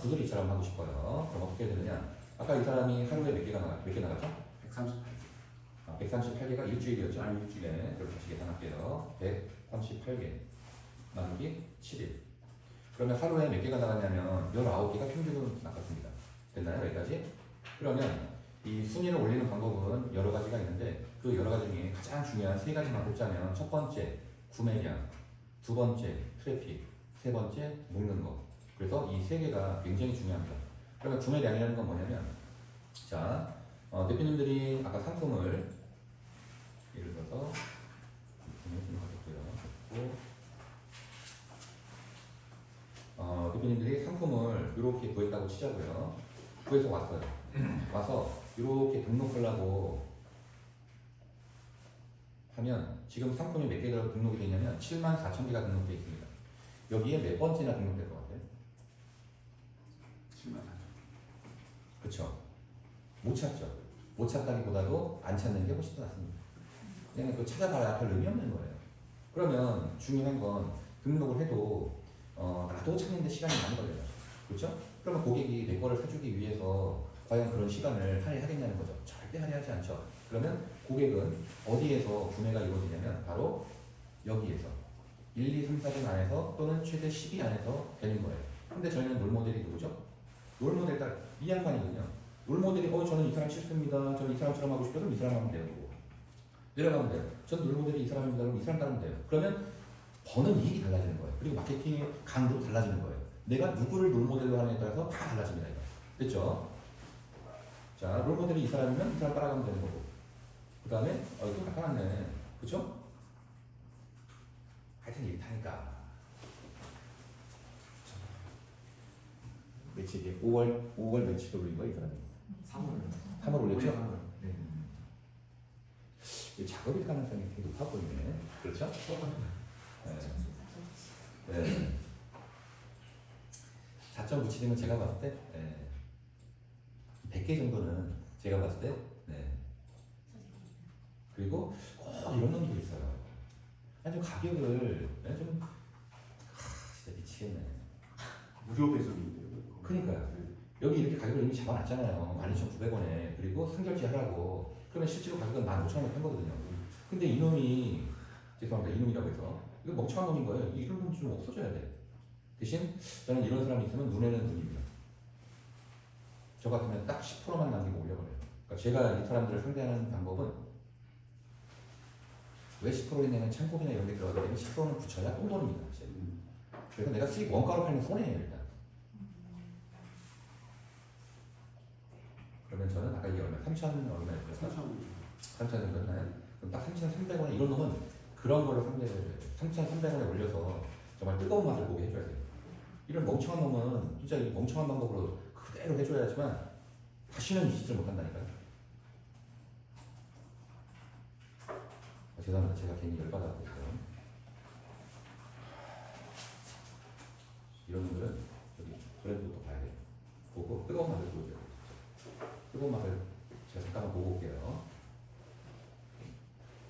구슬 이처럼 하고 싶어요. 그럼 어떻게 해야 되느냐? 아까 이 사람이 하루에 몇 개 나갔죠? 138개. 138개가 일주일이었죠? 아니, 일주일. 네, 그럼 다시 계산할게요. 138개 나누기 7일. 그러면 하루에 몇 개가 나갔냐면 19개가 평균으로 나갔습니다. 됐나요? 여기까지? 그러면 이 순위를 올리는 방법은 여러 가지가 있는데 그 여러 가지 중에 가장 중요한 세 가지만 꼽자면 첫 번째 구매량, 두 번째 트래픽, 세 번째 묶는 거. 그래서 이 세 개가 굉장히 중요합니다. 그러면 구매량이라는 건 뭐냐면 자 대표님들이 아까 상품을 예를 들어서 좀 가졌고요. 대표님들이 상품을 이렇게 구했다고 치자고요. 구해서 왔어요. 와서 이렇게 등록하려고 하면 지금 상품이 몇 개가 등록이 되냐면 74,000개가 등록되어 있습니다. 여기에 몇 번째나 등록될 것 같아요? 74,000. 그렇죠. 못 찾죠. 못 찾다기보다도 안 찾는 게 훨씬 더 낫습니다. 그냥 그 찾아봐야 별 의미 없는 거예요. 그러면 중요한 건 등록을 해도 나도 찾는데 시간이 많이 걸려요. 그렇죠? 그러면 고객이 내 거를 사주기 위해서 과연 그런 시간을 할애하겠냐는 거죠. 절대 할애하지 않죠. 그러면 고객은 어디에서 구매가 이루어지냐면 바로 여기에서 1, 2, 3, 4분 안에서 또는 최대 10위 안에서 되는 거예요. 근데 저희는 롤모델이 누구죠? 롤모델 딱 이 양반이거든요. 롤모델이 저는 이 사람 싫습니다. 저는 이 사람처럼 하고 싶어서 이 사람 하면 돼요. 내려가면 돼요. 저는 롤모델이 이 사람입니다. 그럼 이 사람 따르면 돼요. 그러면 버는 이익이 달라지는 거예요. 그리고 마케팅의 강도도 달라지는 거예요. 내가 누구를 롤모델로 하느냐에 따라서 다 달라집니다. 이거. 됐죠? 자, 롤모델이 이 사람이면 이 사람 따라가면 되는 거고. 그 다음에 이거 다 따랐네. 그쵸? 하여튼 이렇다니까. 며칠이게 5월 며칠에 올린 거야 이 사람이? 3월 올렸죠? 3월. 네. 이 작업일 가능성이 되게 높아 보이네. 그렇죠? 네. 4.97이면 제가 봤을 때 100개 정도는 제가 봤을 때 그리고 꼭 이런 놈도 있어요. 아니 좀 가격을 좀 진짜 미치겠네. 무료 배송인데요. 그러니까요. 여기 이렇게 가격을 이미 잡아놨잖아요. 12,900원에. 그리고 선결제 하라고. 그러면 실제로 가격은 15,000원에 판 거거든요. 근데 이놈이, 죄송합니다. 이놈이라고 해서. 이거 멍청한 놈인 거예요. 이런 놈 좀 없어져야 돼. 대신 저는 이런 사람이 있으면 눈에는 눈입니다. 저 같으면 딱 10%만 남기고 올려버려요. 그러니까 제가 이 사람들을 상대하는 방법은 왜 10%냐면 창고비나 이런 데 들어가게 되면 10%는 붙여야 똥돈입니다. 그래서 내가 수익 원가로 팔면 손해예요, 일단. 그러면 저는 아까 이게 얼마? 3,000 얼마였어요? 3,000 정도였나요? 그럼 딱 3,300원에 이런 놈은 그런 걸로 상대를 해줘야 돼요. 3,300원에 올려서 정말 뜨거운 맛을 보게 해줘야 돼요. 이런 멍청한 놈은 진짜 이 멍청한 방법으로 그대로 해줘야지만 다시는 이 짓을 못한다니까요. 죄송합니다. 제가 괜히 열받아서 있어요. 이런 놈들은 여기 브랜드부터 봐야 돼요. 보고 뜨거운 맛을 보여줘야 돼요. 뜨거운 맛을 제가 잠깐만 보고 올게요.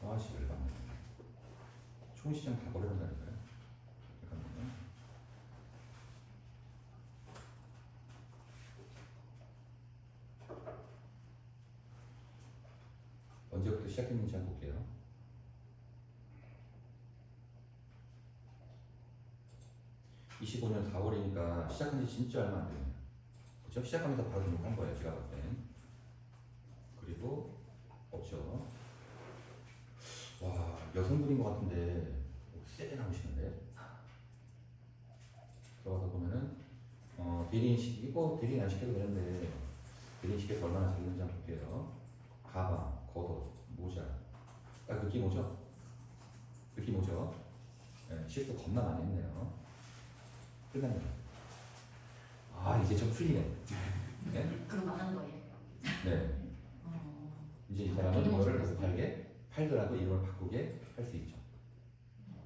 아씨 열받네. 총시장 다 버려본다니까요. 잠깐만요. 언제부터 시작했는지 한번 볼게요. (25년 4월이니까) 시작한 지 진짜 얼마 안 돼요. 그렇죠? 시작하면서 바로 등록한 거예요. 제가 봤을 땐. 그리고 없죠. 와, 여성분인 것 같은데 세게 나오시는데. 들어가서 보면은 대리인 이거 대리인 안 시켜도 되는데 대리인 시켜서 얼마나 잘했는지 한번 볼게요. 가방, 겉옷, 모자. 딱 느낌 오죠? 느낌 오죠? 네, 실수 겁나 많이 했네요. 끝납니다. 아, 이제 좀 풀리네. 네? 그럼 망한 거예요? 네. 이제 이 사람은 이거를 못하게 팔더라도 이걸 바꾸게 할 수 있죠.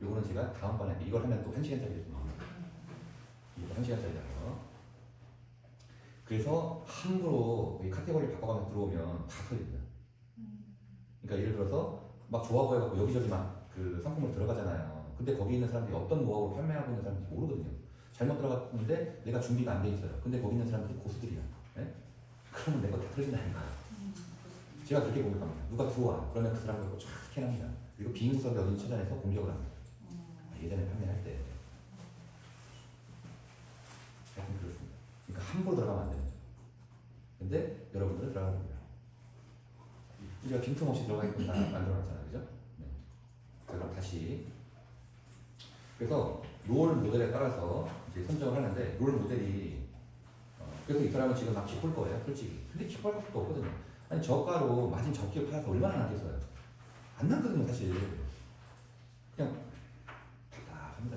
요거는 제가 다음번에 이걸 하면 또 1시간짜리 됩니다. 이거 1시간짜리라서. 그래서 함부로 이 카테고리 바꿔가면서 들어오면 다 터집니다. 그러니까 예를 들어서 막 좋아 보여갖고 여기저기 막 그 상품을 들어가잖아요. 근데 거기 있는 사람들이 어떤 노하우로 판매하고 있는 사람인지 모르거든요. 잘못 들어갔는데 내가 준비가 안 돼 있어요. 근데 거기 있는 사람들이 고수들이야. 예? 그러면 내가 다 틀린다니까. 제가 그렇게 공격합니다. 누가 들어와. 그러면 그 사람을 쫙 스캔합니다. 그리고 빈 구석이 어딘지 찾아내서 공격을 합니다. 예전에 판매할 때. 하여튼 그렇습니다. 그러니까 함부로 들어가면 안 됩니다. 근데 여러분들은 들어가는 겁니다. 우리가 빈틈없이 들어가게끔 다 만들어놨잖아요. 그죠? 네. 자, 그럼 다시. 그래서 롤 모델에 따라서 이제 선정을 하는데, 롤 모델이 그래서 이 사람은 지금 막 기쁠 거예요, 솔직히. 근데 기뻐할 것도 없거든요. 아니 저가로 마진 적게 팔아서 얼마나 남겠어요? 안 남거든요, 사실. 그냥 답답합니다.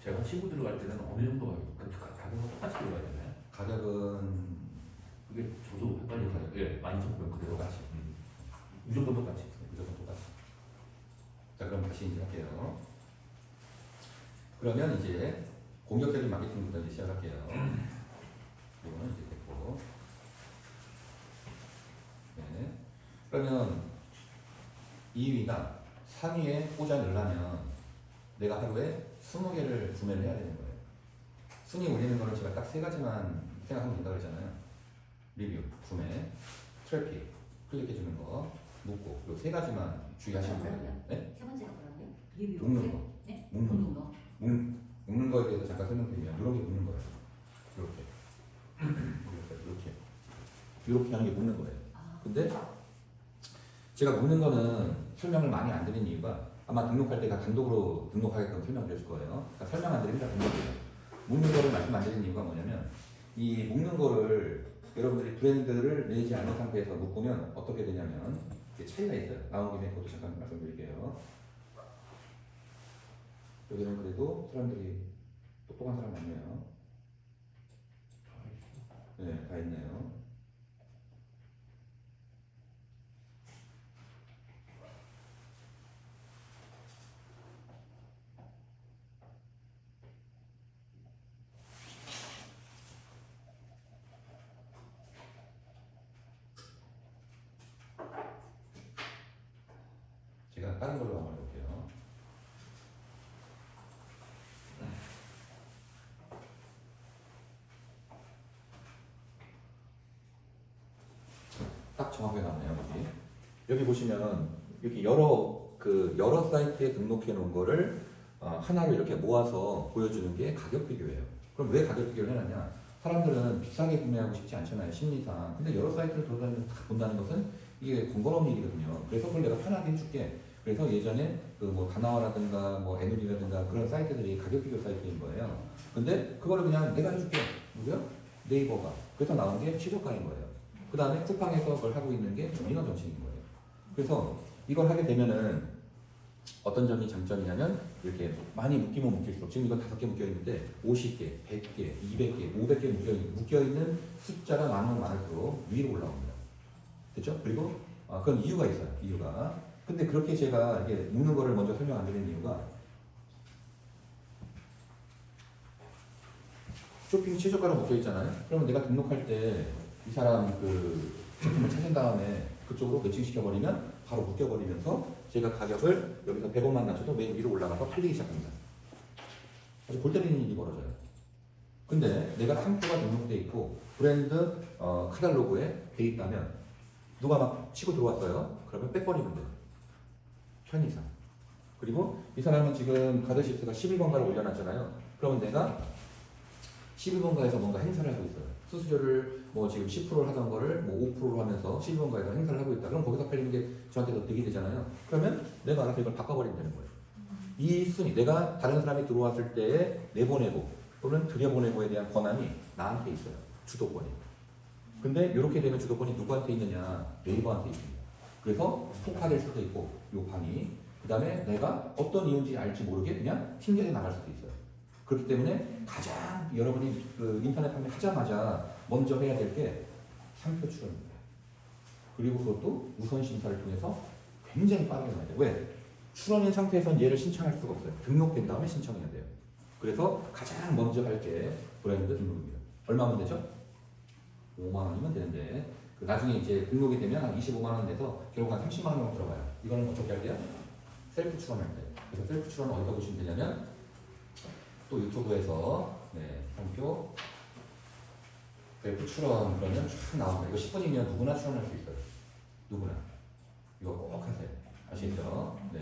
제가 친구 들어갈 때는 어느 정도 가격은 똑같이 들어가야 되나요? 가격은 그게 저도 헷갈려요. 예, 12,900 그대로 같이. 무조건 똑같이. 무조건 똑같이. 자, 그럼 다시 이제 할게요. 그러면 이제 공격적인 마케팅부터 이제 시작할게요. 이거는 이제 됐고. 네. 그러면 2위가 상위에 꽂아 넣으려면 내가 하루에 20개를 구매를 해야 되는 거예요. 순위 올리는 거는 제가 딱 세 가지만 생각하면 된다고 그랬잖아요. 리뷰, 구매, 트래픽, 클릭해주는 거, 묶고, 이 세 가지만 주의하시면 돼요. 네? 세 번째가 뭐라고요? 리뷰. 묶는 거. 네? 묶는 묶는 거. 묶는 거에 대해서 잠깐 설명드리면 이렇게 묶는 거예요. 이렇게 하는 게 묶는 거예요. 근데 제가 묶는 거는 설명을 많이 안 드린 이유가 아마 등록할 때가 단독으로 등록하게끔 설명드렸을 거예요. 그러니까 설명 안 드립니다. 등록이에요. 묶는 거를 말씀 안 드린 이유가 뭐냐면 이 묶는 거를 여러분들이 브랜드를 내지 않은 상태에서 묶으면 어떻게 되냐면 이게 차이가 있어요. 나온 김에 그것도 잠깐 말씀드릴게요. 여기는 그래도 사람들이 똑똑한 사람 많네요. 네, 다 있네요. 제가 다른 걸로 한번 해볼게요. 딱 정확하게 나오네요. 여기 보시면 이렇게 여러 사이트에 등록해 놓은 거를 하나로 이렇게 모아서 보여주는 게 가격 비교예요. 그럼 왜 가격 비교를 해놨냐? 사람들은 비싸게 구매하고 싶지 않잖아요, 심리상. 근데 여러 사이트를 돌아다니면서 다 본다는 것은 이게 번거로운 일이거든요. 그래서 그걸 내가 편하게 해줄게. 그래서 예전에 그 뭐 다나와라든가 뭐 에누리라든가 그런 사이트들이 가격 비교 사이트인 거예요. 근데 그거를 그냥 내가 해줄게. 누구요? 네이버가. 그래서 나온 게 최저가인 거예요. 그 다음에 쿠팡에서 그걸 하고 있는 게 민원 정책인 거예요. 그래서 이걸 하게 되면은 어떤 점이 장점이냐면 이렇게 많이 묶이면 묶일수록 지금 이건 5개 묶여 있는데 50개, 100개, 200개, 500개 묶여 있는 숫자가 많으면 많을수록 위로 올라옵니다. 됐죠? 그리고 그건 이유가 있어요. 이유가. 근데 그렇게 제가 이게 묶는 거를 먼저 설명 안 드리는 이유가 쇼핑 최저가로 묶여 있잖아요. 그러면 내가 등록할 때 이 사람 그 제품을 찾은 다음에 그쪽으로 매칭시켜 버리면 바로 묶여 버리면서 제가 가격을 여기서 100원만 낮춰도 맨 위로 올라가서 팔리기 시작합니다. 아주 골 때리는 일이 벌어져요. 근데 내가 상표가 등록돼 있고 브랜드 카탈로그에 돼 있다면 누가 막 치고 들어왔어요. 그러면 빼버리면 돼요. 편의상. 그리고 이 사람은 지금 가드시프트가 11번가를 올려놨잖아요. 그러면 내가 11번가에서 뭔가 행사를 하고 있어요. 수수료를 뭐 지금 10%를 하던 거를 뭐 5%로 하면서 11번가에서 행사를 하고 있다. 그럼 거기서 팔리는 게 저한테도 득이 되잖아요. 그러면 내가 알아서 이걸 바꿔버리면 되는 거예요. 이 순위, 내가 다른 사람이 들어왔을 때에 내보내고 또는 들여보내고에 대한 권한이 나한테 있어요. 주도권이. 근데 이렇게 되면 주도권이 누구한테 있느냐? 네이버한테 있습니다. 그래서 폭파될 수도 있고 요 방이 그 다음에 내가 어떤 이유인지 알지 모르게 그냥 튕겨져 나갈 수도 있어요. 그렇기 때문에 가장 여러분이 그 인터넷 판매하자마자 먼저 해야 될 게 상표 출원입니다. 그리고 그것도 우선 심사를 통해서 굉장히 빠르게 해야 돼요. 왜? 출원인 상태에서는 얘를 신청할 수가 없어요. 등록된 다음에 신청해야 돼요. 그래서 가장 먼저 할 게 브랜드 등록입니다. 얼마면 되죠? 5만 원이면 되는데 그 나중에 이제 등록이 되면 한 25만 원 내서 결국 한 30만 원 정도 들어가요. 이거는 어떻게 할게요? 셀프 출원할 때. 그래서 셀프 출원은 어디다 보시면 되냐면 또 유튜브에서 네, 상표. 그래프 추론 그러면 쭉 나옵니다. 이거 10분이면 누구나 추론할 수 있어요. 누구나. 이거 꼭 하세요. 아시겠죠? 네.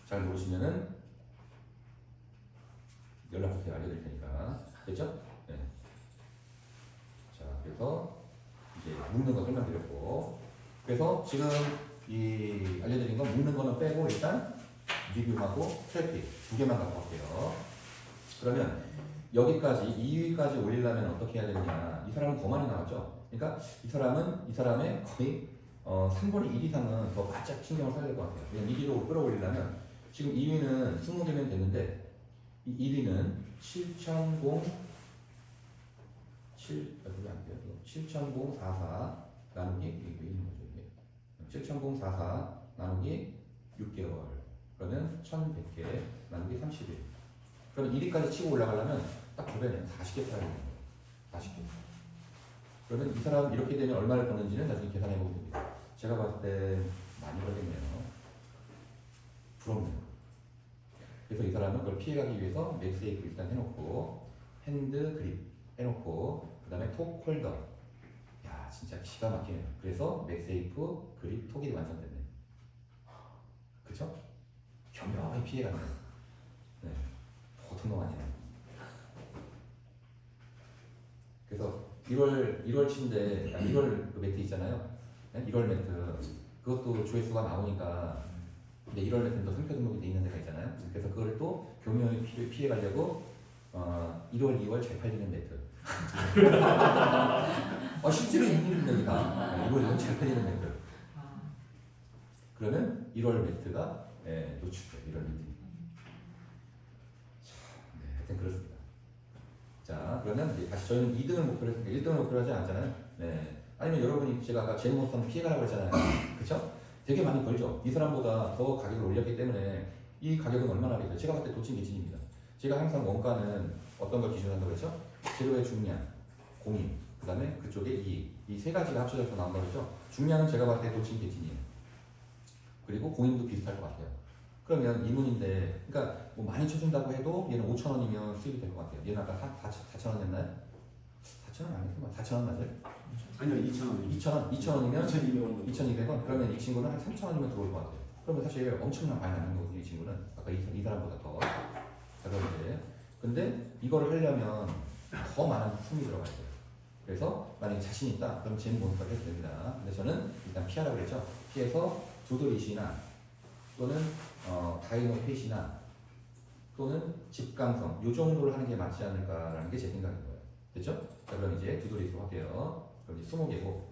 잘 모르시면은 연락 주세요. 알려드릴 테니까. 됐죠? 네. 자, 그래서 이제 묶는 거 설명드렸고, 그래서 지금 이 알려드린 건 묶는 거는 빼고 일단 리뷰하고 트래픽 두 개만 갖고 갈게요. 그러면 여기까지 2위까지 올리려면 어떻게 해야 되느냐? 이 사람은 더 많이 나왔죠. 그러니까 이 사람의 거의 3분의 1 이상은 더 바짝 신경을 써야 될 것 같아요. 왜냐면 1위로 끌어올리려면 지금 2위는 20개면 됐는데 이 1위는 7044 나누기 이게 왜 있는 거죠? 이게 7044 나누기 6개월 그러면 1100개 나누기 30일. 그럼 1위까지 치고 올라가려면 딱 주변에 40개 타야 되는 거예요. 40개. 그러면 이 사람 이렇게 되면 얼마를 버는지는 나중에 계산해 보면 됩니다. 제가 봤을 때 많이 벌겠네요. 부럽네요. 그래서 이 사람은 그걸 피해가기 위해서 맥세이프 일단 해놓고 핸드 그립 해놓고 그 다음에 톡 홀더. 야 진짜 기가 막히네요. 그래서 맥세이프 그립 톡이 완성됐네. 그쵸? 교묘하게 피해가네요. 네. 보통 거 아니에요. 그래서 1월 침대, 1월 그 매트 있잖아요. 1월 매트 그것도 조회수가 나오니까 근데 1월 매트는 또 상표 등록이 돼 있는 데가 있잖아요. 그래서 그걸 또 교묘히 피해 가려고 1월, 2월 잘 팔리는 매트. 실제로 있는 일입니다. 여기가 1월, 2월 잘 팔리는 매트. 그러면 1월 매트가 노출돼요. 1월 매트. 하여튼 그렇습니다. 자, 그러면 이제 다시 저희는 2등을 목표로 했으니까 1등을 목표로 하지 않잖아요. 네. 아니면 여러분이 제가 아까 제일모스한 피해가라고 했잖아요. 그쵸? 되게 많이 벌죠. 이 사람보다 더 가격을 올렸기 때문에 이 가격은 얼마나 하겠어요? 제가 봤을 때 도찐개찐입니다. 제가 항상 원가는 어떤 걸 기준으로 한다고 했죠? 재료의 중량, 공인, 그 다음에 그쪽에 이익. 이 세 가지가 합쳐져서 나온다고 했죠? 중량은 제가 봤을 때 도찐개찐이에요. 그리고 공인도 비슷할 것 같아요. 그러면 이문인데, 그러니까 뭐 많이 쳐준다고 해도 얘는 5,000원이면 수익이 될 것 같아요. 얘는 아까 4,000원 냈나요? 4,000원 아니었어? 4,000원 맞아요? 아니요 2,000원. 2,000원이면 2,200원. 2,200원? 그러면 이 친구는 한 3,000원이면 들어올 것 같아요. 그러면 사실 엄청난 많이 남는 거거든요. 이 친구는 아까 이 사람보다 더. 자, 그런데 근데 이거를 하려면 더 많은 품이 들어가야 돼요. 그래서 만약에 자신 있다, 그럼 제일 모니터를 해도 됩니다. 근데 저는 일단 피하라고 그랬죠. 피해서 두드릿이나 또는 다이노 펫이나 또는 집강성 이 정도를 하는 게 맞지 않을까라는 게 제 생각인 거예요. 됐죠? 자, 그럼 이제 두드릿으로 할게요. 그럼 이제 20개고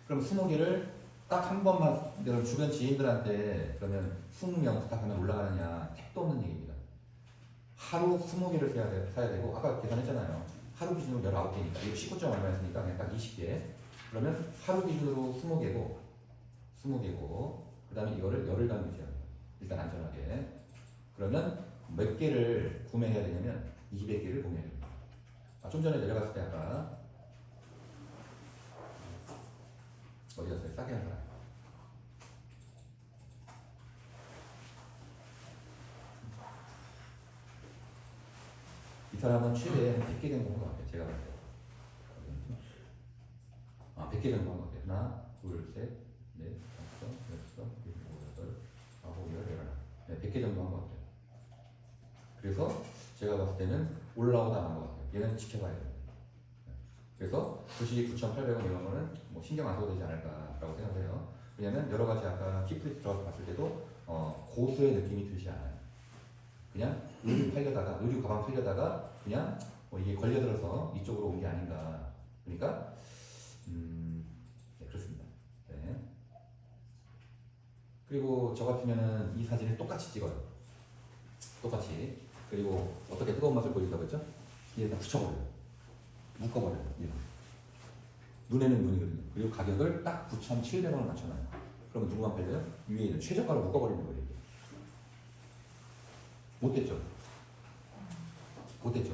그럼 20개를 딱 한 번만 내가 주변 지인들한테 그러면 20명 부탁하면 올라가느냐 택도 없는 얘기입니다. 하루 20개를 사야 되고 아까 계산했잖아요. 하루 기준으로 19개니까 이거 19점 얼마였으니까 그냥 딱 20개 그러면 하루 기준으로 20개고 그 다음에 이거를 열흘 간 유지해야 돼요. 일단 안전하게. 그러면 몇 개를 구매해야 되냐면 200개를 구매해야 됩니다. 좀 전에 내려갔을 때 아까 어디 갔어요? 싸게 한 사람. 이 사람은 최대 한 100개 정도 한 것 같아요. 제가 봤을 때. 100개 정도 한 것 같아요. 하나, 둘, 셋, 넷, 다섯, 여섯, 일곱, 여덟, 아홉, 열, 열하나. 네, 100개 정도 한 것 같아요. 그래서 제가 봤을 때는 올라오다 한 것 같아요. 얘는 지켜봐야 돼요. 그래서 주식 9,800원 이런 거는 뭐 신경 안 써도 되지 않을까라고 생각해요. 왜냐면 여러 가지 아까 키프리스 들어가서 봤을 때도 고수의 느낌이 들지 않아요. 그냥 의류 가방 팔려다가 그냥 뭐 이게 걸려들어서 이쪽으로 온 게 아닌가. 그러니까 네, 그렇습니다. 네. 그리고 저 같으면은 이 사진을 똑같이 찍어요. 똑같이. 그리고 어떻게 뜨거운 맛을 보여준다고 했죠? 얘에다 붙여버려요. 묶어버려요. 얘. 눈에는 눈이거든요. 그리고 가격을 딱 9,700원을 맞춰놔요. 그러면 누구만 팔려요? 위에 있는 최저가로 묶어버리는 거예요. 못됐죠? 못됐죠?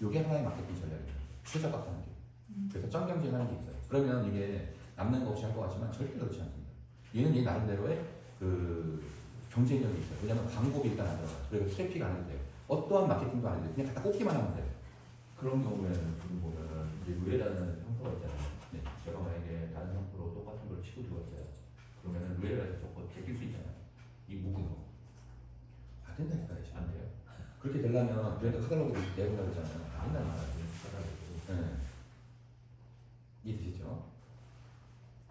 요게 하나의 마케팅 전략이에요. 최저가 하는 게. 그래서 점 경쟁하는 게 있어요. 그러면 이게 남는 거 없이 할 것 같지만 절대 그렇지 않습니다. 얘는 얘 나름대로의 그 경쟁력이 있어요. 왜냐면 광고비 일단 안 들어가요. 그리고 트래픽 안 해도 돼요. 어떠한 마케팅도 안 해도 돼. 그냥 갖다 꽂기만 하면 돼요. 그런 경우에는 지금 보면은 이제 루에라는 상표가 있잖아요. 네. 제가 만약에 다른 상표로 똑같은 걸 치고 들어왔어요. 그러면은 루에라에서 조금 제낄 수 있잖아요. 이 묶은 거. 안 된다니까 이제. 안 돼요? 그렇게 되려면 브랜드 카탈로그 내보내고 그러잖아요. 안 아, 된다니까. 그러니까. 네. 이해되시죠?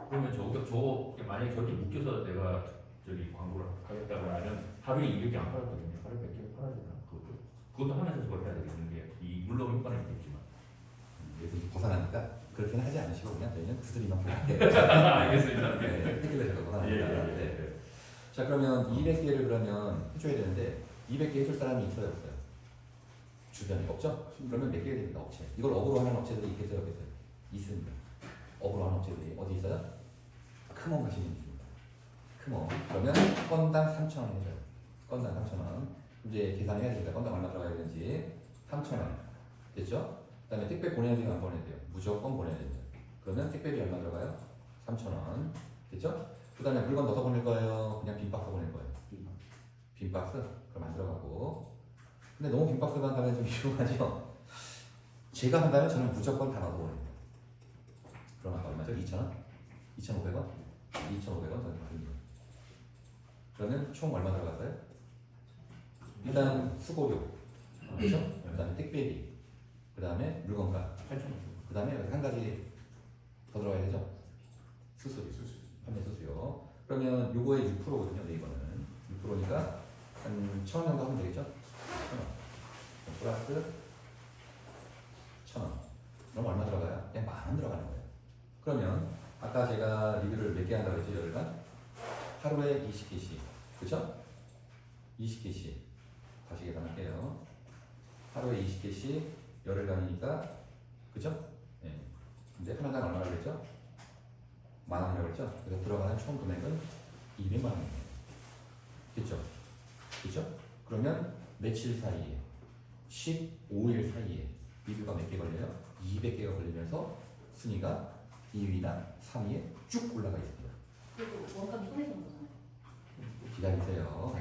그러면 저 만약에 저렇게 묶여서 내가 저기 광고를 하겠다고 하면 하루에 200개 안 팔았거든요. 하루에 100개 팔아야 되나? 그것도 하면서 저걸 해야 되겠는 게 이 물론 효과는 있겠지만. 여기서 벗어나니까 그렇게는 하지 않으시고 그냥 저희는 구슬이만 볼게요. 알겠습니다. 네, 해결해서 벗어나니까. 예, 예, 네. 자 그러면 200개를 그러면 해줘야 되는데 200개 해줄 사람이 있어요 없어요? 주변에 없죠? 그러면 몇 개가 됩니다 업체. 이걸 업으로 하는 업체들이 있겠어요 없겠어요? 있습니다. 업으로 하는 업체들이 어디 있어요? 크몬 가시면 있습니다. 크몬. 그러면 건당 3,000원 해줘요. 건당 3,000원. 이제 계산해야 되니까 건당 얼마 들어가야 되는지 3,000원. 됐죠? 그 다음에 택배 보내야 돼요 안 보내야 돼요? 무조건 보내야 됩니다. 그러면 택배비 얼마 들어가요? 3,000원. 됐죠? 그 다음에 물건 넣어서 보낼 거예요? 그냥 빈 박스 보낼 거예요? 빈 박스? 그럼 안 들어가고. 근데 너무 빈 박스만 가면 좀 위험하죠? 제가 한다면 저는 무조건 다 넣어서 보냅니다. 그럼 아까 얼마죠? 2,000원? 2,500원? 2,500원 저는 받습니다. 그러면 총 얼마 들어갔어요? 일단 수고료, 그렇죠? 그 다음에 택배비, 그 다음에 물건가, 8,000원. 그 다음에 한 가지 더 들어가야 되죠? 수수료, 판매 수수료. 그러면 요거의 6%거든요, 네이버는. 6%니까 한 1,000원 정도 하면 되겠죠? 1,000원. 플러스 1,000원. 그럼 얼마 들어가요? 그냥 10,000원 들어가는 거예요. 그러면 아까 제가 리뷰를 몇 개 한다고 했죠, 열간? 하루에 20개씩. 그쵸? 20개씩. 다시 계산할게요. 하루에 20개씩 열흘간이니까 그죠? 네. 근데 하나당 얼마라고 그랬죠? 10,000원이라고 그랬죠? 그래서 들어가는 총 금액은 200만 원이에요. 됐죠? 그죠? 그러면 며칠 사이에 15일 사이에 리뷰가 몇 개 걸려요? 200개가 걸리면서 순위가 2위나 3위에 쭉 올라가 있습니다. 그리고 원가는 손해보는 거잖아요. 기다리세요.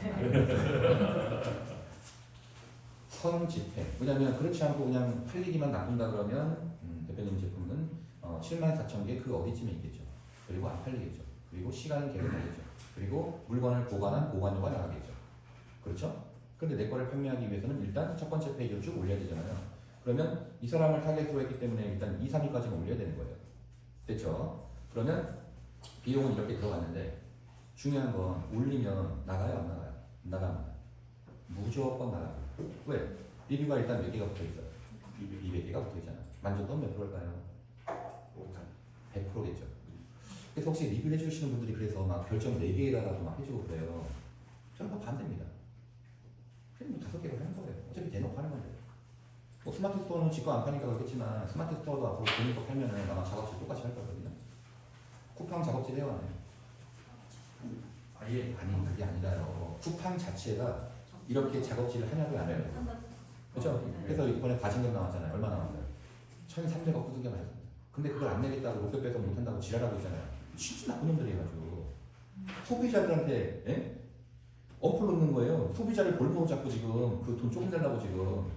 선집행. 왜냐면 그렇지 않고 그냥 팔리기만 놔둔다 그러면 대표님 제품은 74,000개 그 어디쯤에 있겠죠. 그리고 안 팔리겠죠. 그리고 시간은 계속 걸리죠. 그리고 물건을 보관한 보관료가 나가겠죠. 그렇죠? 근데 내 거를 판매하기 위해서는 일단 첫 번째 페이지를 쭉 올려야 되잖아요. 그러면 이 사람을 타겟으로 했기 때문에 일단 2, 3위까지는 올려야 되는 거예요. 됐죠? 그러면 비용은 이렇게 들어갔는데 중요한 건 올리면 나가요 안 나가요? 나갑니다. 무조건 나갑니다. 왜? 리뷰가 일단 몇 개가 붙어 있어요? 200개가 붙어 있잖아. 만족도는 몇 프로일까요? 100%겠죠. 그래서 혹시 리뷰 해주시는 분들이 그래서 막 별점 4개에다가도 막 해주고 그래요. 저는 뭐 반대입니다. 그냥 뭐 5개로 하는 거예요. 어차피 대놓고 하는 건데. 뭐 스마트 스토어는 지거 안 파니까 그렇겠지만 스마트 스토어도 앞으로 돈을 거 팔면은 아마 작업질 똑같이 할 거거든요. 쿠팡 작업질 해요 안 해요? 아예 아니 그게 아니라요. 쿠팡 자체가 이렇게 작업질을 하냐고요 안 해요. 그렇죠? 그래서 이번에 과징금 나왔잖아요. 얼마 나왔어요? 1,300억 두들겨 맞았습니다. 근데 그걸 안 내겠다고 로켓 빼서 못한다고 지랄하고 있잖아요. 진짜 나쁜 놈들이 해가지고 소비자들한테 예? 어플 놓는 거예요. 소비자를 볼모로 잡고 지금 그 돈 조금 내려고 지금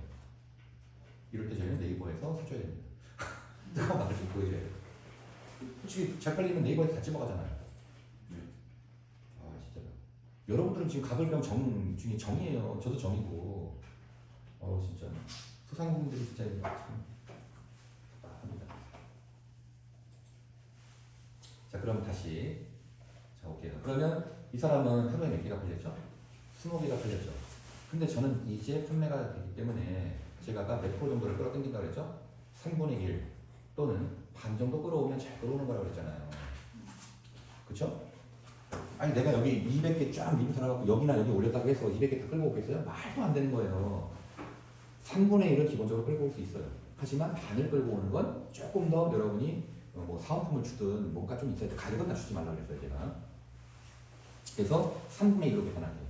이럴 때 저희는 네이버에서 사줘야 됩니다. 뜨거운 맛을 좀 보여줘야 돼요. 솔직히 잘 팔리면 네이버에서 다 집어가잖아요. 아 진짜 여러분들은 지금 가글병 정 중에 정이에요. 저도 정이고 진짜 소상공인들이 진짜 참 합니다. 자 그럼 다시 자 올게요. 그러면 이 사람은 하루에 몇 개가 팔렸죠? 20개가 팔렸죠. 근데 저는 이제 판매가 되기 때문에 제가 아까 몇 프로 정도를 끌어당긴다고 그랬죠? 3분의 1 또는 반 정도 끌어오면 잘 끌어오는 거라고 그랬잖아요. 그쵸? 아니 내가 여기 200개 쫙 리뷰 들어가고 여기나 여기 올렸다고 해서 200개 다 끌고 오겠어요? 말도 안 되는 거예요. 3분의 1은 기본적으로 끌고 올 수 있어요. 하지만 반을 끌고 오는 건 조금 더 여러분이 뭐 사은품을 주든 뭔가 좀 있어야 돼. 가격은 낮추지 말라고 그랬어요 제가. 그래서 3분의 1로 계산할게요.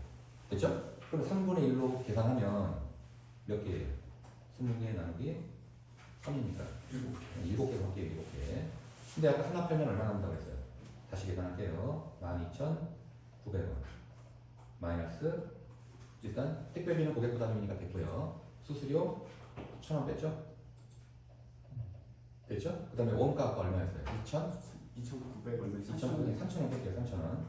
됐죠? 그럼 3분의 1로 계산하면 몇 개예요? 20개 나누기 3이니까 7개 할게요. 7개. 근데 아까 하나 팔면 얼마 남는다고 했어요? 다시 계산할게요. 12,900원 마이너스 일단 택배비는 고객 부담이니까 됐고요. 수수료 1,000원 뺐죠? 됐죠? 그 다음에 원가가 얼마였어요? 2,900 얼마? 2,900원, 3,000원 뺄게요. 3,000원.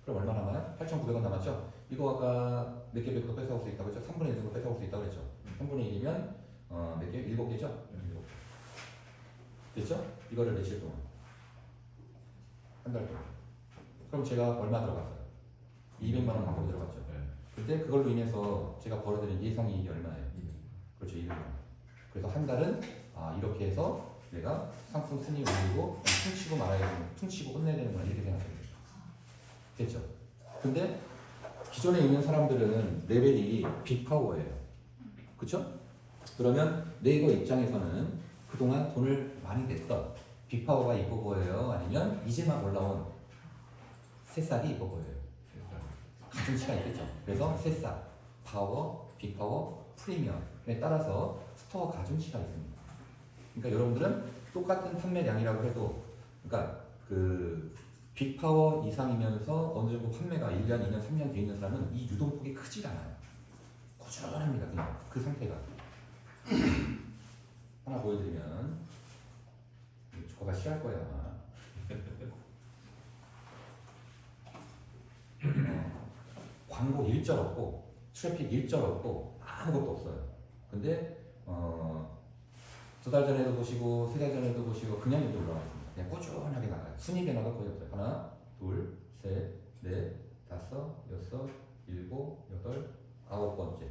그럼 얼마 남아요? 8,900원 남았죠? 이거 아까 몇 개 뺏어올 수 있다고 했죠? 3분의 1 정도 뺏어올 수 있다고 그랬죠? 3분의 1이면 몇 개? 7개죠? 됐죠? 이거를 며칠 동안? 한 달 동안. 그럼 제가 얼마 들어갔어요? 200만 원 광고 들어갔죠? 그때 그걸로 인해서 제가 벌어들인 예상이익이 얼마예요? 그렇죠, 200만 원. 그래서 한 달은 이렇게 해서 내가 상품 순위 올리고 퉁치고 말아야 퉁치고 혼내야 되는구나 이렇게 생각하시면 돼요. 됐죠? 근데 기존에 있는 사람들은 레벨이 빅파워예요. 그쵸? 그러면 네이버 입장에서는 그동안 돈을 많이 냈던 빅파워가 이뻐 보여요? 아니면 이제 막 올라온 새싹이 이뻐 보여요? 가중치가 있겠죠. 그래서 새싹, 파워, 빅파워, 프리미엄에 따라서 스토어 가중치가 있습니다. 그러니까 여러분들은 똑같은 판매량이라고 해도 그러니까 그 빅파워 이상이면서 어느 정도 판매가 1년, 2년, 3년 돼 있는 사람은 이 유동폭이 크지 않아요. 꾸준합니다. 그냥 그 상태가. 하나 보여드리면 조커가 싫어할 거예요 아마. 광고 일절 없고 트래픽 일절 없고 아무것도 없어요. 근데 2달 전에도 보시고 3달 전에도 보시고 그냥 여기 올라와 있습니다. 그냥 꾸준하게 나가요. 순위 변화가 거의 없어요. 하나, 둘, 셋, 넷, 다섯, 여섯, 일곱, 여덟, 9번째.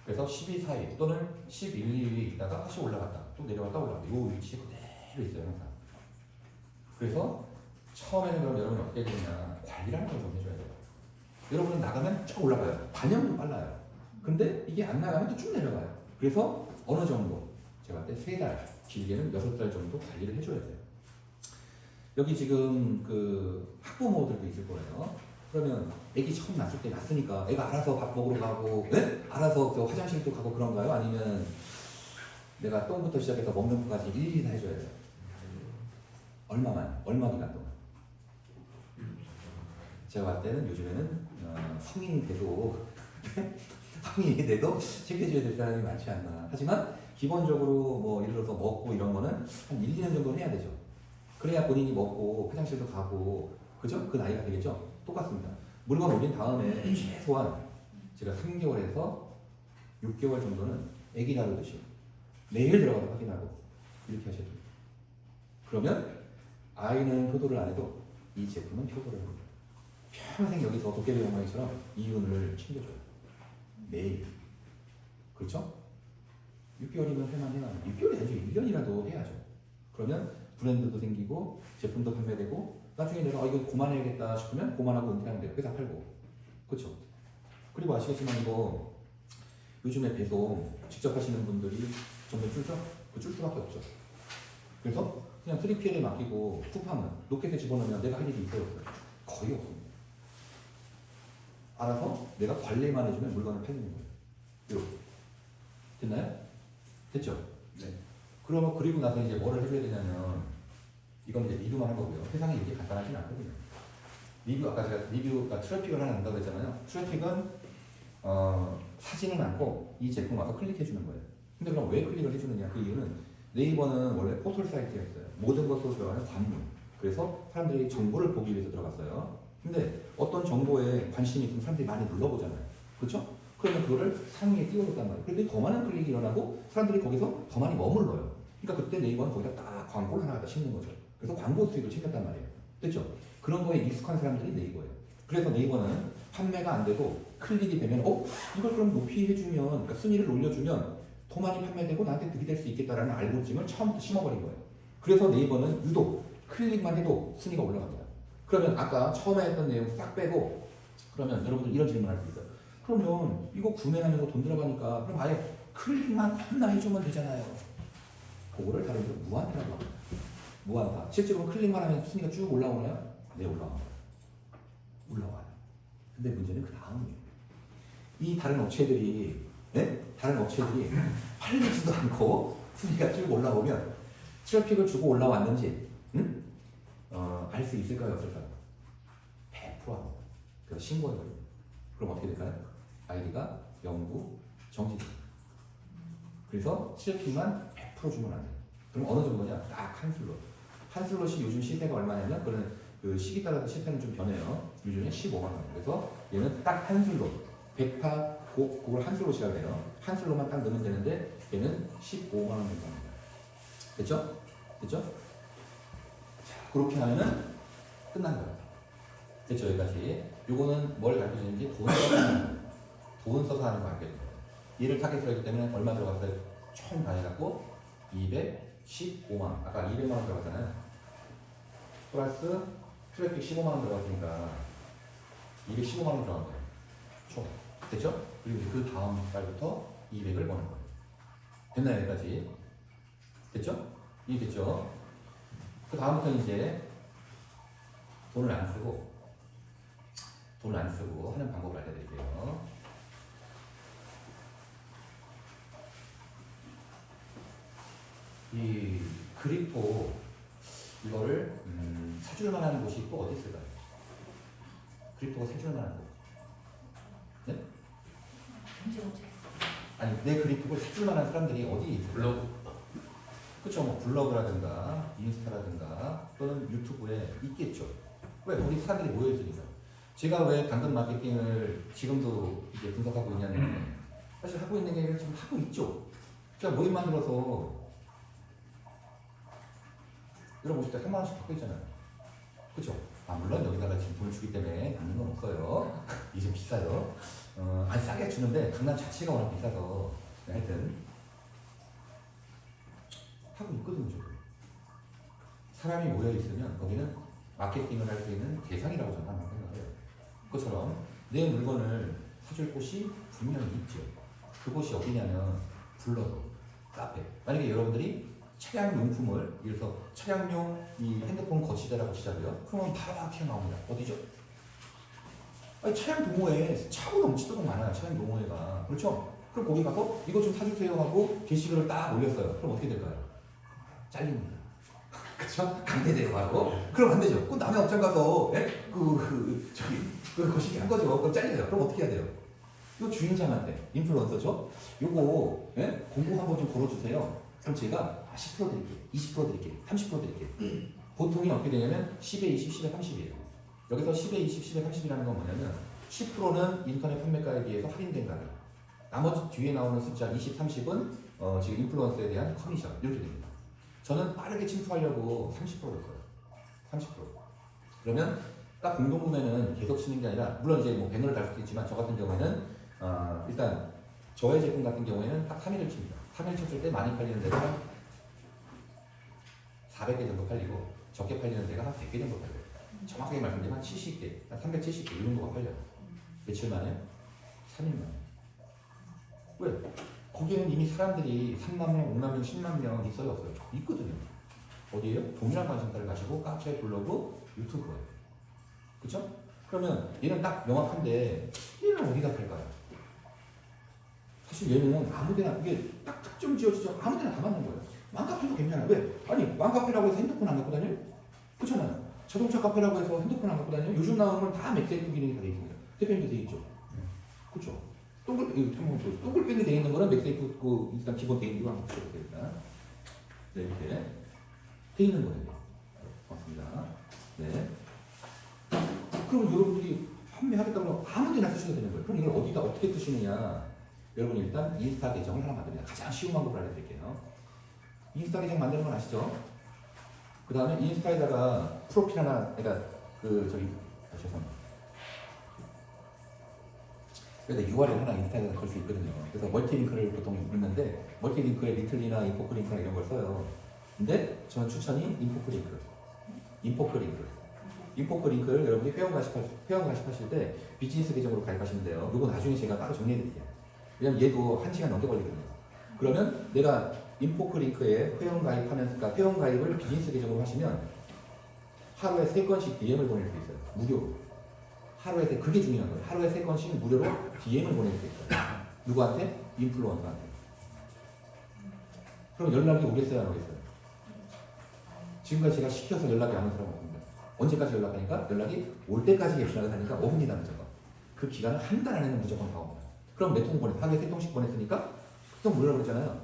그래서 12, 4위 또는 11, 2위에 있다가 다시 올라갔다 또 내려갔다 올라갔다 이 위치에 그대로 있어요 항상. 그래서 처음에는 그럼 여러분이 어떻게 되냐 관리라는 걸 좀 해줘야 돼요. 여러분은 나가면 쭉 올라가요. 반영도 빨라요. 근데 이게 안 나가면 또 쭉 내려가요. 그래서 어느 정도 제가 볼 때 3달 길게는 6달 정도 관리를 해줘야 돼요. 여기 지금 그 학부모들도 있을 거예요. 그러면 애기 처음 낳았을 때 낳았으니까 애가 알아서 밥 먹으러 가고 알아서 저 화장실도 가고 그런가요? 아니면 내가 똥부터 시작해서 먹는 것까지 일일이 다 해줘야 돼요. 얼마 기간 동안? 제가 봤을 때는 요즘에는 성인이 돼도 챙겨줘야 될 사람이 많지 않나. 하지만 기본적으로 뭐 예를 들어서 먹고 이런 거는 한 1, 2년 정도는 해야 되죠. 그래야 본인이 먹고 화장실도 가고 그죠? 그 나이가 되겠죠? 똑같습니다. 물건 올린 다음에 최소한 제가 3개월에서 6개월 정도는 애기 다루듯이 매일 들어가서 확인하고 이렇게 하셔야 돼요. 그러면 아이는 효도를 안 해도 이 제품은 효도를 합니다. 평생 여기서 도깨비 방망이처럼 이윤을 챙겨줘요. 매일. 그렇죠? 6개월이면 할만해요. 6개월이 아니죠. 1년이라도 해야죠. 그러면 브랜드도 생기고 제품도 판매되고 나중에 내가 이거 고만해야겠다 싶으면 고만하고 은퇴하면 돼요. 회사 팔고. 그렇죠? 그리고 아시겠지만 이거 요즘에 배송 직접 하시는 분들이 점점 줄죠? 줄 수밖에 없죠. 그래서 그냥 3PL에 맡기고 쿠팡은 로켓에 집어넣으면 내가 할 일이 있어요? 거의 없습니다. 알아서 내가 관리만 해주면 물건을 팔리는 거예요. 이렇게. 됐나요? 됐죠? 네. 그러면 그리고 나서 이제 뭐를 해줘야 되냐면 이건 이제 리뷰만 한 거고요. 세상에 이렇게 간단하진 않거든요. 리뷰 아까 제가 리뷰가 트래픽을 하나 한다고 했잖아요. 트래픽은 사지는 않고 이 제품 와서 클릭해 주는 거예요. 근데 그럼 왜 클릭을 해주느냐? 그 이유는 네이버는 원래 포털 사이트였어요. 모든 것으로 들어가는 관문. 그래서 사람들이 정보를 보기 위해서 들어갔어요. 근데 어떤 정보에 관심이 있으면 사람들이 많이 눌러보잖아요. 그렇죠? 그러면 그거를 상위에 띄워줬단 말이에요. 그런데 더 많은 클릭이 일어나고 사람들이 거기서 더 많이 머물러요. 그러니까 그때 네이버는 거기다 딱 광고를 하나 갖다 심는 거죠. 그래서 광고 수익을 챙겼단 말이에요. 됐죠? 그런 거에 익숙한 사람들이 네이버예요. 그래서 네이버는 판매가 안 돼도 클릭이 되면 이걸 그럼 높이 해주면 그러니까 순위를 올려주면 더 많이 판매되고 나한테 득이 될 수 있겠다라는 알고리즘을 처음부터 심어버린 거예요. 그래서 네이버는 유독 클릭만 해도 순위가 올라갑니다. 그러면 아까 처음에 했던 내용 싹 빼고 그러면 여러분들 이런 질문을 할 수 있어요. 그러면 이거 구매하는 거 돈 들어가니까 그럼 아예 클릭만 겁나 해주면 되잖아요. 그거를 다른 데로 무한타라고 합니다. 무한타. 실제로 클릭만 하면 순위가 쭉 올라오나요? 네, 올라옵니다. 올라와요. 근데 문제는 그 다음이에요. 이 다른 업체들이 팔리지도 않고 순위가 쭉 올라오면 트래픽을 주고 올라왔는지 알 수 있을까요? 없을까요? 100% 합니다. 그래서 신고해버립니다. 그럼 어떻게 될까요? 아이디가 영구 정지. 그래서 트래픽만 100% 주면 안 돼요. 그럼 어느 정도냐? 딱 한 슬롯. 한 슬롯이 요즘 시세가 얼마냐면 그거는 그 시기 따라서 시세는 좀 변해요. 요즘에 15만 원. 그래서 얘는 딱 한 슬롯. 100파 그걸 한 슬롯이라고 해요. 한 슬롯만 딱 넣으면 되는데 얘는 15만 원 정도 합니다. 됐죠? 됐죠? 자, 그렇게 하면은 끝난 거예요. 됐죠? 여기까지. 요거는 뭘 가르쳐 주는지 돈 써서 하는 거 가르쳐 줘요. 얘를 타겟으로 했기 때문에 얼마 들어갔어요? 총 다 해갖고 215만 원. 아까 200만 원 들어갔잖아요. 플러스 트래픽 15만 원 들어갔으니까 215만 원 들어간 거예요. 총. 됐죠? 그리고 그 다음 달부터 200을 버는 거예요. 됐나요? 여기까지? 됐죠? 이해됐죠? 그 다음부터는 이제 돈을 안 쓰고 하는 방법을 알려드릴게요. 이 그리포 이거를 사줄 만한 곳이 또 어디 있을까요? 그리포가 사줄 만한 곳. 네? 언제 아니 내 그리포를 사줄 만한 사람들이 어디 있을까요? 블로그 그쵸, 뭐 블로그라든가 인스타라든가 또는 유튜브에 있겠죠. 왜? 우리 사람들이 모여있으니까. 제가 왜 당근 마케팅을 지금도 이제 분석하고 있냐면 사실 하고 있는 게 지금 하고 있죠. 제가 모임 만들어서 여러분 오실 때 3만 원씩 받고 있잖아요. 그쵸? 아 물론 여기다가 지금 돈을 주기 때문에 받는 건 없어요. 이게 좀 비싸요. 아니 싸게 주는데 강남 자체가 워낙 비싸서 하여튼 하고 있거든요. 사람이 모여있으면 거기는 마케팅을 할 수 있는 대상이라고 저는 항상 생각해요. 그것처럼 내 물건을 사줄 곳이 분명히 있죠. 그곳이 어디냐면 블로그, 카페. 만약에 여러분들이 차량 용품을 예를 들어서 차량용 이 핸드폰 거치대라고 시작해요. 그러면 바로 막 튀어나옵니다. 어디죠? 아니 차량 동호회에 차고 넘치도록 많아요. 차량 동호회가. 그렇죠? 그럼 거기 가서 이거 좀 사주세요 하고 게시글을 딱 올렸어요. 그럼 어떻게 될까요? 잘립니다. 그쵸? 강제돼요, 바로. 그럼 안 되죠. 그럼 남의 업장 가서, 예? 거시기 한 거죠. 그럼 잘려요. 그럼 어떻게 해야 돼요? 이 주인장한테, 인플루언서죠? 요거, 예? 공고 한번 좀 걸어주세요. 그럼 제가 10% 드릴게요. 20% 드릴게요. 30% 드릴게요. 보통이 어떻게 되냐면 10에 20, 10에 30이에요. 여기서 10에 20, 10에 30이라는 건 뭐냐면 10%는 인터넷 판매가에 비해서 할인된 가격. 나머지 뒤에 나오는 숫자 20, 30은 지금 인플루언서에 대한 커미션. 이렇게 됩니다. 저는 빠르게 침투하려고 30% 줬어요. 30%. 그러면 딱 공동구매는 계속 치는 게 아니라 물론 이제 뭐 100을 달 수도 있지만 저 같은 경우에는 일단 저의 제품 같은 경우에는 딱 3일을 칩니다. 3일 쳤을 때 많이 팔리는 데가 400개 정도 팔리고 적게 팔리는 데가 한 100개 정도 팔려요. 정확하게 말씀드리면 한 70개, 한 370개 이 정도가 팔려요. 며칠 만에? 3일 만에. 왜? 거기에는 이미 사람들이 3만 명, 5만 명, 10만 명 있어요, 없어요? 있거든요. 어디에요? 동일한 관심사를 가지고 카페, 블로그, 유튜브에. 그쵸? 그러면 얘는 딱 명확한데 얘는 어디다 팔까요? 사실 얘는 아무데나 이게 딱 특정 지어지죠. 아무데나 다 맞는 거예요. 맘카페도 괜찮아요. 왜? 아니 맘카페라고 해서 핸드폰 안 갖고 다녀요? 그렇잖아요. 자동차 카페라고 해서 핸드폰 안 갖고 다녀요? 요즘 나오는 건 다 맥세이프 기능이 다 돼 있습니다. 대표님도 돼 있죠. 그렇죠. 동글뱅이 돼 있는 거는 맥세이프 그 일단 기본 돼 있는 거 한번 보셔도 됩니다. 네, 이렇게 돼 있는 거예요. 고맙습니다. 네. 그럼 여러분들이 판매하겠다고 아무데나 쓰셔도 되는 거예요. 그럼 이걸 어디다 어떻게 쓰시느냐? 여러분 일단 인스타 계정을 하나 만듭니다. 가장 쉬운 방법을 알려드릴게요. 인스타 계정 만드는 건 아시죠? 그 다음에 인스타에다가 프로필 하나, 그러니까 죄송합니다. 그래서 URL 하나 인스타에다 걸 수 있거든요. 그래서 멀티링크를 보통 읽는데 멀티링크에 리틀리나 인포크링크나 이런 걸 써요. 근데 저는 추천이 인포크링크를 여러분이 회원 가입하실 때 비즈니스 계정으로 가입하시면 돼요. 이거 나중에 제가 따로 정리해드릴게요. 왜냐면 얘도 1시간 넘게 걸리거든요. 그러면 내가 인포크링크에 회원 가입하면, 그러니까 회원 가입을 비즈니스 계정으로 하시면 하루에 3건씩 DM을 보낼 수 있어요. 무료로. 그게 중요한 거예요. 하루에 3건씩 무료로 DM을 보낼 수 있어요. 누구한테? 인플루언서한테. 그럼 연락이 오겠어요, 안 오겠어요? 지금까지 제가 시켜서 연락이 안 온 사람 없습니다. 언제까지 연락하니까? 연락이 올 때까지 연락을 하니까 5분이라는 저거. 그 기간을 한 달 안에는 무조건 다 옵니다. 그럼 몇 통 보냈어? 하루에 3통씩 보냈으니까 또 뭐라고 그랬잖아요.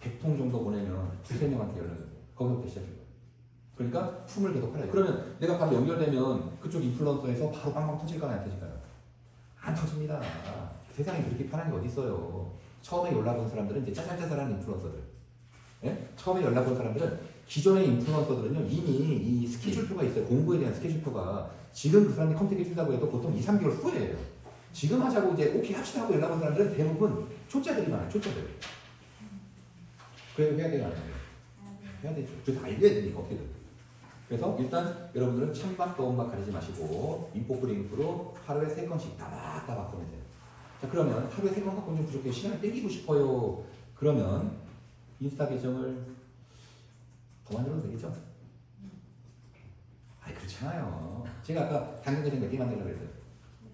100통 정도 보내면 두세 명한테 연락이 돼요. 거기서부터 시작해요. 그러니까 품을 계속 팔아요. 그러면 내가 바로 연결되면 그쪽 인플루언서에서 바로 빵빵 터질까요? 안 터질까요? 안 터집니다. 세상에 그렇게 편한 게 어디 있어요. 처음에 연락 온 사람들은 이제 짜잘짜잘한 인플루언서들. 예? 처음에 연락 온 사람들은 기존의 인플루언서들은요 이미 이 스케줄표가 있어요. 공부에 대한 스케줄표가 지금 그 사람이 컨택해 준다고 해도 보통 2, 3개월 후에예요. 지금 하자고 이제 오케이 합시다 하고 연락 온 사람들은 대부분 초짜들이 많아요. 초짜들. 그래도 해야 돼요, 안 해야 돼요? 해야 되죠. 그래서 알려야 되니까 어떻게든. 그래서 일단 여러분들은 찬밥 더운밥 가리지 마시고 인포크링크로 하루에 3건씩 따박따박 보내세요. 자 그러면 하루에 3건 갖고 좀 부족해요. 시간을 땡기고 싶어요. 그러면 인스타 계정을 더 만들어도 되겠죠? 아니 그렇잖아요. 제가 아까 당근 계정 몇 개 만들려고 했어요.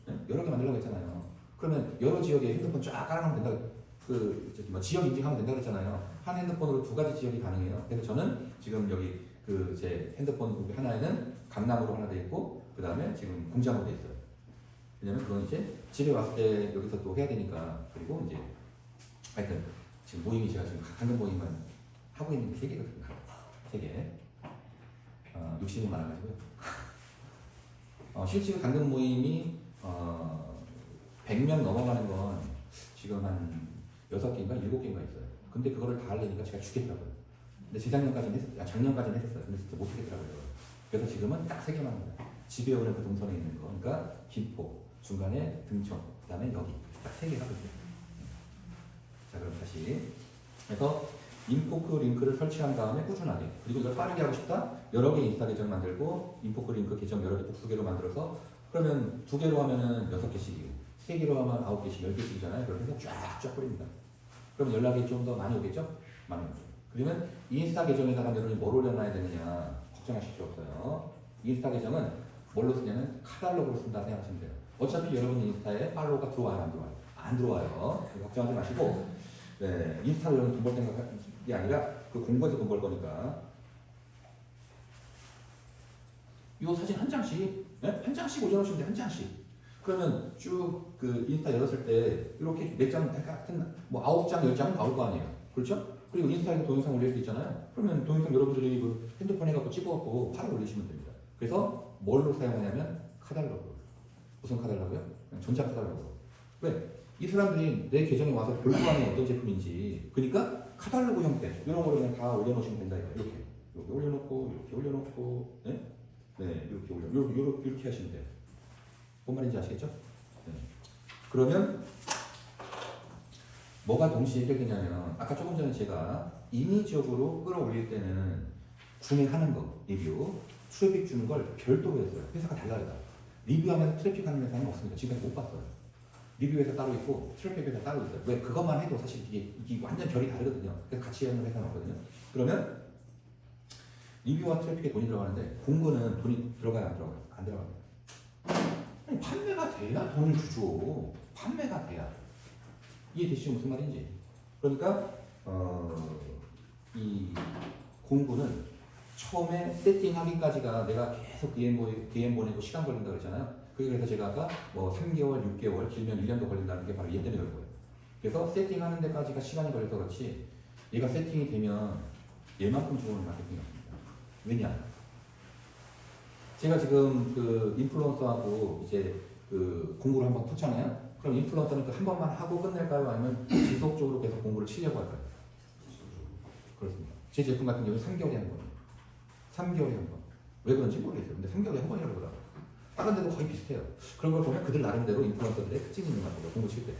네? 여러 개 만들려고 했잖아요. 그러면 여러 지역에 핸드폰 쫙 깔아놓으면 된다. 그 저기 뭐 지역 인증하면 된다고 했잖아요. 한 핸드폰으로 2가지 지역이 가능해요. 그래서 저는 지금 여기 그 제 핸드폰 하나에는 강남으로 하나 돼 있고 그 다음에 지금 공장으로 돼 있어요. 왜냐면 그건 이제 집에 왔을 때 여기서 또 해야 되니까. 그리고 이제 하여튼 지금 모임이 제가 지금 당근 모임만 하고 있는 게 3개거든요. 3개. 욕심이 많아가지고요. 실제로 당근 모임이 100명 넘어가는 건 지금 한 6개인가 7개인가 있어요. 근데 그거를 다 하려니까 제가 죽겠더라고요. 근데 재작년까지는 작년까지는 했었어요. 근데 진짜 못하겠더라고요. 그래서 지금은 딱 3개만 합니다. 집에 오는 그 동선에 있는 거. 그러니까 김포, 중간에 등촌, 그 다음에 여기. 딱 3개 하고 있어요. 자 그럼 다시. 그래서 인포크 링크를 설치한 다음에 꾸준하게. 그리고 이걸 빠르게 하고 싶다? 여러 개 인스타 계정 만들고 인포크 링크 계정 여러 개 복수개로 만들어서 그러면 2개로 하면은 6개씩이고 3개로 하면 9개씩, 10개씩이잖아요. 그렇게 해서 쫙쫙 뿌립니다. 그럼 연락이 좀 더 많이 오겠죠? 많이 오죠. 그러면 인스타 계정에다가 여러분이 뭘 올려놔야 되느냐 걱정하실 필요 없어요. 인스타 계정은 뭘로 쓰냐면 카탈로그로 쓴다 생각하시면 돼요. 어차피 여러분 인스타에 팔로우가 들어와요, 안 들어와요? 안 들어와요. 걱정하지 마시고 네, 인스타로 여러분 돈 벌 생각이 아니라 그 공부해서 돈 벌 거니까 이 사진 한 장씩 네? 한 장씩 올려놓으시면 돼요. 한 장씩. 그러면 쭉 그 인스타 열었을 때 이렇게 몇 장 같은 뭐 9장, 10장은 나올 거 아니에요. 그렇죠? 그리고 인스타에서 동영상 올릴 수 있잖아요. 그러면 동영상 여러분들이 그 핸드폰 해갖고 찍어갖고 팔아 올리시면 됩니다. 그래서 뭘로 사용하냐면 카달로그. 무슨 카달로그요? 그냥 전자 카달로그. 왜? 이 사람들이 내 계정에 와서 볼 거 아니에요. 어떤 제품인지. 그러니까 카달로그 형태 이런 거를 그냥 다 올려놓으시면 된다 이거예요. 이렇게 올려놓고 이렇게 올려놓고 네? 네 이렇게 이렇게 하시면 돼요. 뭔 말인지 아시겠죠? 네. 그러면 뭐가 동시에 해결되냐면 아까 조금 전에 제가 인위적으로 끌어올릴 때는 구매하는 거 리뷰 트래픽 주는 걸 별도로 했어요. 회사가 달라요. 리뷰하면 트래픽 하는 회사는 없습니다. 지금까지 못 봤어요. 리뷰 회사 따로 있고 트래픽 회사 따로 있어요. 왜? 그것만 해도 사실 이게 완전 결이 다르거든요. 그래서 같이 하는 회사는 없거든요. 그러면 리뷰와 트래픽에 돈이 들어가는데 공고는 돈이 들어가요, 안 들어가요? 안 들어갑니다. 아니, 판매가 돼야 돈을 주죠. 판매가 돼야. 이해되시죠? 무슨 말인지. 그러니까 이 공부는 처음에 세팅하기까지가 내가 계속 DM 보내고 시간 걸린다고 그랬잖아요. 그래서 제가 아까 뭐 3개월, 6개월, 길면 1년도 걸린다는 게 바로 얘 때문에 그런 거예요. 그래서 세팅하는 데까지가 시간이 걸려서 그렇지 얘가 세팅이 되면 얘만큼 좋은 마케팅이 없습니다. 왜냐? 제가 지금 그 인플루언서하고 이제 그 공부를 한번 쳤잖아요. 그럼 인플루언서는 그 한 번만 하고 끝낼까요? 아니면 지속적으로 계속 공부를 치려고 할까요? 그렇습니다. 제 제품 같은 경우는 3개월에 한 번. 3개월에 한 번. 왜 그런지 모르겠어요. 근데 3개월에 한 번이라고 그러더라고요. 다른 데도 거의 비슷해요. 그런 걸 보면 그들 나름대로 인플루언서들의 특징이 있는 것 같아요. 공부 칠 때.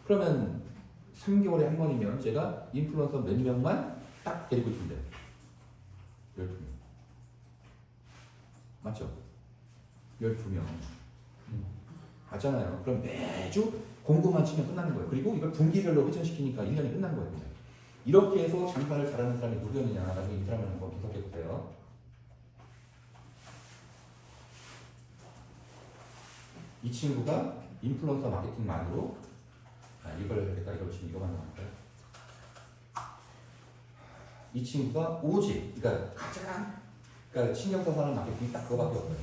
그러면 3개월에 한 번이면 제가 인플루언서 몇 명만 딱 데리고 있으면 돼요. 12명. 맞죠? 12명. 맞잖아요. 그럼 매주 공고만 치면 끝나는 거예요. 그리고 이걸 분기별로 회전시키니까 1년이 끝난 거예요. 그냥. 이렇게 해서 장사를 잘하는 사람이 누구였느냐 나중에 이 사람을 한번 분석해 보세요. 이 친구가 인플루언서 마케팅만으로 이걸 해야겠다. 이걸 지금 이거만 나올까요? 이 친구가 오직 그러니까 가장 그러니까 신경 써서 하는 마케팅이 딱 그거밖에 없어요.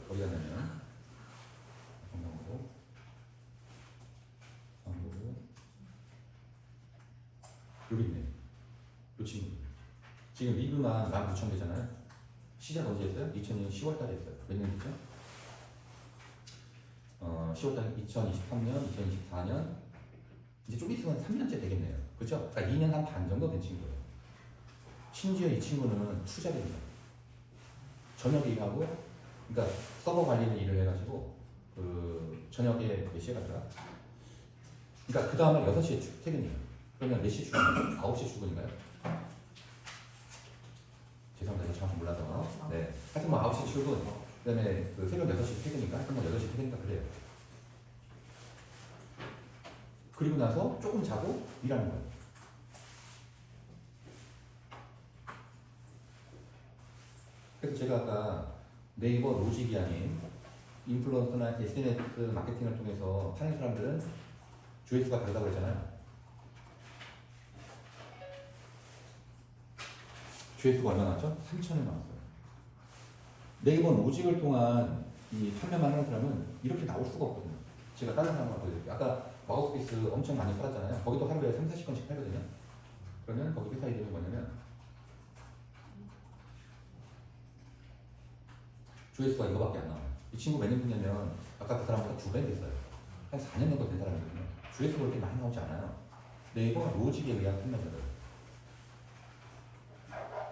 어디 갔냐면 여기 있네. 요 친구. 지금 리뷰만 19,000개잖아요. 시작 언제 했어요? 2000년 10월 달에 했어요. 몇 년 됐죠? 10월 달 2023년, 2024년 이제 좀 있으면 3년째 되겠네요. 그렇죠? 그러니까 2년 한 반 정도 된 친구예요. 심지어 이 친구는 투자됩니다. 저녁에 일하고, 그러니까 서버 관리를 일을 해가지고 그 저녁에 몇 시에 가더라? 그러니까 그 다음에 6시에 퇴근이에요. 그러면 몇 시에 출근? 9시에 출근인가요? 죄송합니다. 제가 정확히 몰라서. 네. 하여튼 뭐 9시 출근, 그 다음에 그 새벽 6시 퇴근이니까, 하여튼 뭐 8시 퇴근이니까 그래요. 그리고 나서 조금 자고 일하는 거예요. 그래서 제가 아까 네이버 로직이 아닌 인플루언서나 SNS 마케팅을 통해서 파는 사람들은 조회수가 다르다고 했잖아요. 조회수가 얼마 나왔죠? 3,000원 나왔어요. 네이버 로직을 통한 이 판매만 하는 사람은 이렇게 나올 수가 없거든요. 제가 다른 사람하고 보여드릴게요. 아까 마우스피스 엄청 많이 팔았잖아요. 거기도 하루에 3, 40건씩 팔거든요. 그러면 거기 회사 이름이 뭐냐면 조회수가 이거밖에 안 나와요. 이 친구 몇 년 됐냐면 아까 그 사람보다 2배 됐어요. 한 4년 정도 된 사람이거든요. 조회수가 그렇게 많이 나오지 않아요. 네이버 로직에 의한 판매자들.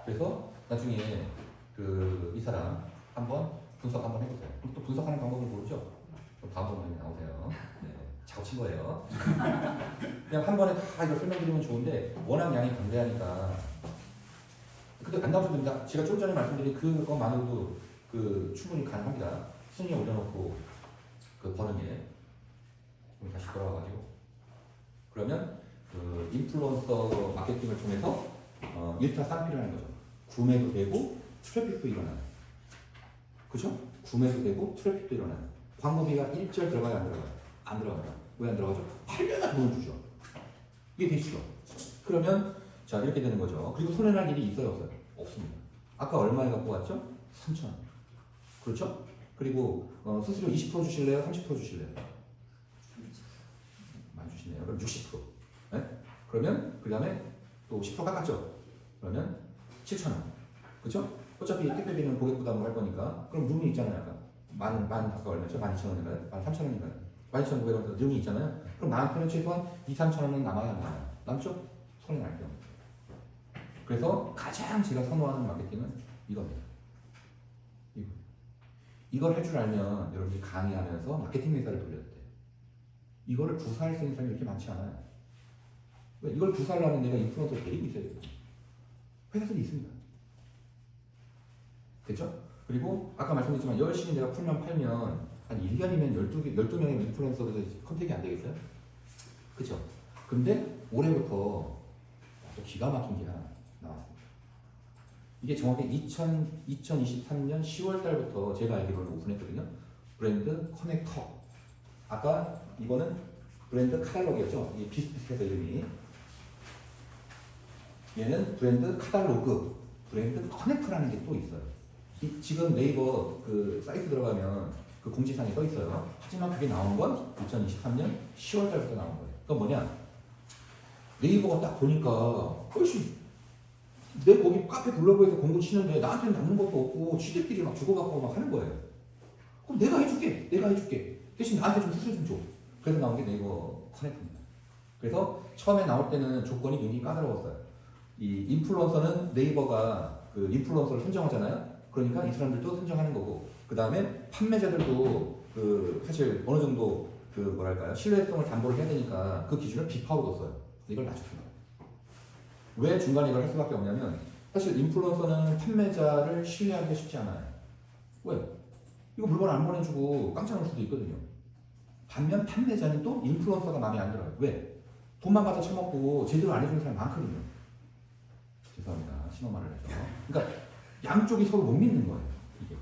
그래서 나중에 이 사람 한번 분석 한번 해보세요. 또 분석하는 방법을 모르죠? 그럼 다음 번에 나오세요. 네, 자고 친 거예요. 그냥 한 번에 다 이걸 설명드리면 좋은데 워낙 양이 방대하니까. 근데 안 나오셔도 됩니다. 제가 좀 전에 말씀드린 그것만으로도 충분히 가능합니다. 순위에 올려놓고 버는 게. 다시 돌아와가지고. 그러면 인플루언서 마케팅을 통해서 1타 3피를 하는 거죠. 구매도 되고 트래픽도 일어나요. 그죠? 구매도 되고 트래픽도 일어나요. 광고비가 1절 들어가요? 안 들어가요? 안 들어가요. 왜 안 들어가죠? 팔려야 돈을 주죠. 이게 되시죠? 그러면 자 이렇게 되는 거죠. 그리고 손해날 일이 있어요? 없어요? 없습니다. 아까 얼마에 갖고 왔죠? 3,000원. 그렇죠? 그리고 수수료 20% 주실래요? 30% 주실래요? 많이 주시네요. 그럼 60%. 네? 그러면 그 다음에 또 10% 깎았죠? 그러면 7,000원. 그렇죠? 어차피 택배비는 고객 부담을 할 거니까. 그럼 룸이 있잖아요. 아까 아까 얼마죠? 12,000원인가요? 13,000원인가요? 12,900원 룸이 있잖아요. 그럼 나한테는 최소한 2, 3,000원은 남아야 나와요. 남죠? 손해 날 경우. 그래서 가장 제가 선호하는 마케팅은 이겁니다. 이걸 할 줄 알면 여러분들이 강의하면서 마케팅 회사를 돌려도 돼요. 이거를 구사할 수 있는 사람이 이렇게 많지 않아요. 왜? 이걸 구사하려면 내가 인플루언서를 데리고 있어야 돼요. 회사들이 있습니다. 됐죠? 그리고 아까 말씀드렸지만 열심히 내가 풀만 팔면 한 1년이면 12명의 인플루언서가 컨택이 안 되겠어요? 그죠? 근데 올해부터 또 기가 막힌 게 하나 나왔습니다. 이게 정확히 2023년 10월 달부터 제가 알기로는 오픈했거든요. 브랜드 커넥터. 아까 이거는 브랜드 카탈로그였죠? 이게 비슷비슷해서 이름이. 얘는 브랜드 카탈로그, 브랜드 커넥터라는 게 또 있어요. 지금 네이버 사이트 들어가면 그 공지사항에 써 있어요. 하지만 그게 나온 건 2023년 10월 달부터 나온 거예요. 그건 뭐냐? 네이버가 딱 보니까 훨씬 내 거기 카페 블로그에서 공고 치는데 나한테는 남는 것도 없고 지들끼리 막 주고받고 막 하는 거예요. 그럼 내가 해줄게. 대신 나한테 좀 수수료 좀 줘. 그래서 나온 게 네이버 커넥터입니다. 그래서 처음에 나올 때는 조건이 굉장히 까다로웠어요. 이 인플루언서는 네이버가 인플루언서를 선정하잖아요. 그러니까 이 사람들도 선정하는 거고, 그 다음에 판매자들도 사실 어느 정도 신뢰성을 담보를 해야 되니까 그 기준을 비파로 뒀어요. 이걸 낮췄습니다. 왜 중간에 이걸 할 수밖에 없냐면 사실 인플루언서는 판매자를 신뢰하기가 쉽지 않아요. 왜? 이거 물건 안 보내주고 깜짝 놀 수도 있거든요. 반면 판매자는 또 인플루언서가 마음에 안 들어요. 왜? 돈만 받아 처먹고 제대로 안 해주는 사람 많거든요. 죄송합니다. 심한 말을 해서. 그러니까 양쪽이 서로 못 믿는 거예요. 이게.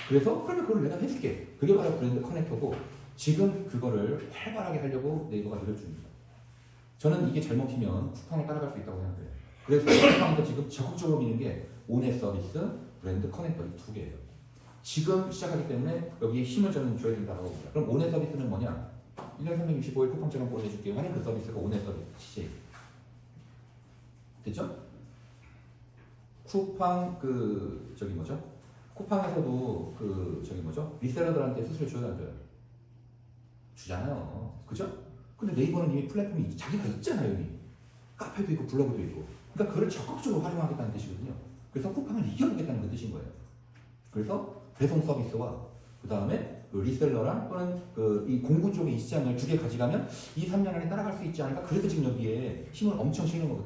그래서 그러면 그걸 내가 해줄게. 그게 바로 브랜드 커넥터고 지금 그거를 활발하게 하려고 네이버가 늘려줍니다. 저는 이게 잘 먹히면 쿠팡을 따라갈 수 있다고 생각해요. 그래서 쿠팡도 지금 적극적으로 미는 게 온앱 서비스, 브랜드 커넥터 이 두 개예요. 지금 시작하기 때문에 여기에 힘을 저는 줘야 된다고 봅니다. 그럼 온앱 서비스는 뭐냐? 1년 365일 쿠팡처럼 보내줄게요 하는 그 서비스가 온앱 서비스. 됐죠? 쿠팡 그 저기 뭐죠? 쿠팡에서도 그 저기 뭐죠? 리셀러들한테 수수료 줘요 안 줘요? 주잖아요. 그죠? 근데 네이버는 이미 플랫폼이 자기가 있잖아요 여기. 카페도 있고 블로그도 있고. 그러니까 그걸 적극적으로 활용하겠다는 뜻이거든요. 그래서 쿠팡을 이겨보겠다는 그 뜻인 거예요. 그래서 배송 서비스와 그 다음에 그 리셀러랑 또는 그 이 공구 쪽의 이 시장을 두 개 가져가면 2, 3년 안에 따라갈 수 있지 않을까? 그래서 지금 여기에 힘을 엄청 실는 거거든요.